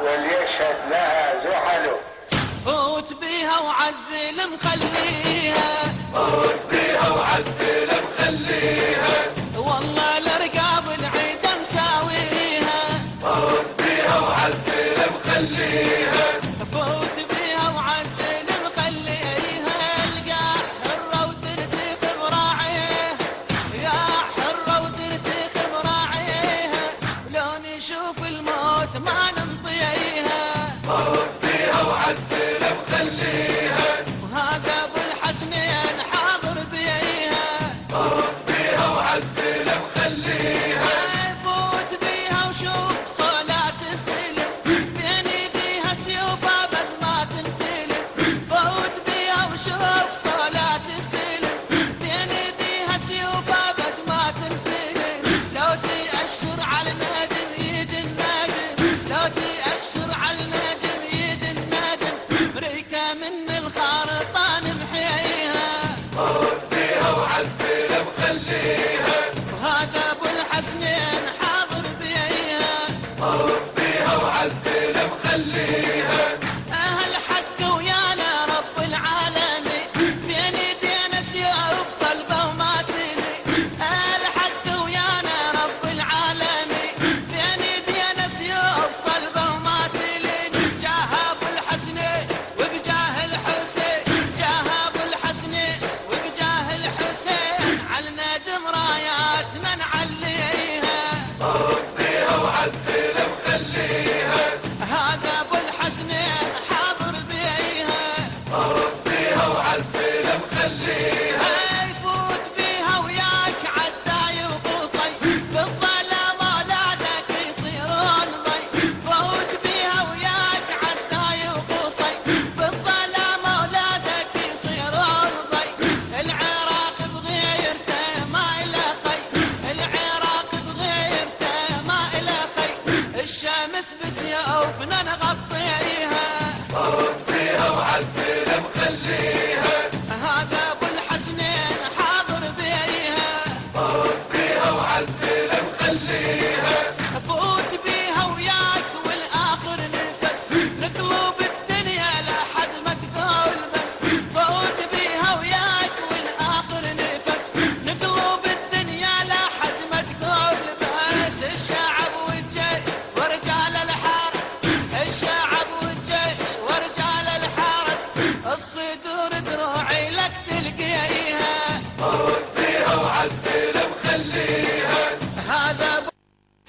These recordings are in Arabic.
وليشهد لها زحل. فوت بيها وعزل مخليها، فوت بيها وعزل مخليها، والله لرقاب العيد مساويها. فوت بيها وعزل مخليها، فوت بيها وعزل مخليها، القاع حرة وترتيخ براعيها، يا حرة وترتيخ براعيها، ولو نشوف الموت ما ننطيها. فوت بيها وعزل مخليها، وهذا ابو الحسنين حاضر بيها. فوت بيها وعزل مخليها، فوت بيها وشوف صلاة السلم، بين ايديها سيوف ابد ما تنتلم. فوت بيها وشوف صلاة السلم، بين ايديها سيوف ابد ما تنتلم. لو تأشر على النجم يد النجم، لو تأشر على النجم يد النجم، بريكة من الخارطة نمحيها. فوت بيها وعزل مخليها، وهذا ابو الحسنين حاضر بيها. فوت بيها وعزل مخليها، أهل حق ويانا رب العالمين، بين ايدينا سيوف صلبة وما تلي. أهل حق ويانا رب العالمين، بين ايدينا سيوف صلبة وما تلي. جاه ابو الحسنين وبجاه الحسين، جاه ابو الحسنين وبجاه الحسين، على نجم راياتنا نعليها. فوت بيها وعزل مخليها، هذا ابو الحسنين حاضر بيها. فوت بيها وعزل مخليها، يفوت بيها وياك عداي وقوصي، بالظلام اولادك يصيرون ضي. فوت بيها وياك عداي وقوصي، بالظلام اولادك يصيرون ضي. العراق بغيرته ما إله خي، العراق بغيرته ما إله خي، الشمس بسيوفنا نغطيها. فوت بيها وعزل مخليها، هذا ابو الحسنين حاضر بيها. فوت بيها وعزل مخليها، فوت بيها وياك والاخر نفس، نقلب الدنيا لحد ما تقول بس. فوت بيها وياك والاخر نفس، نقلب الدنيا لحد ما تقول بس. الشعب والجيش ورجال الحرس، الشعب والجيش ورجال الحرس، الصدور دروعي لك تلقيها. فوت بيها وعزل مخليها، هذا ابو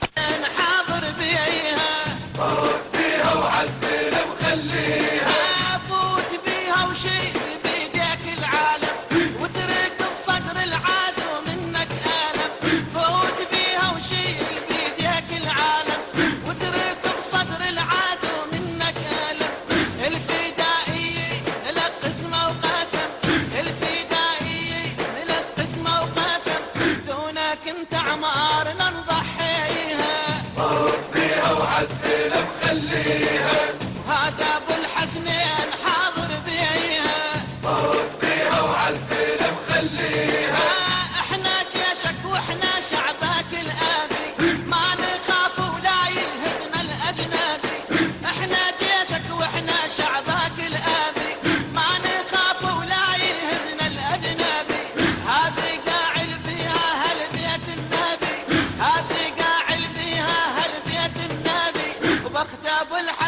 الحسين حاضر بيها. فوت بيها وعزل مخليها، فوت بيها وشيل بيديك العالم، وترك بصدر العدو منك ألم. فوت بيها وشيل بيديك العالم، وترك بصدر العدو منك ألم. الفدائي لك قسمة وقسم، الفدائي لك قسمة وقسم، دونك انت عمارنا نضحيها. فوت بيها وعزل مخليها، وهذا ابو الحسنين حاضر بيها. فوت بيها وعزل مخليها، احنا جيشك واحنا شعبك الابي، ما نخاف ولا يهزنا الاجنبي. احنا جيشك واحنا شعبك الابي، ما نخاف ولا يهزنا الاجنبي. هذه قاعد بيها اهل بيت النبي، هذه قاعد بيها اهل بيت النبي، وبخت ابو الحسنين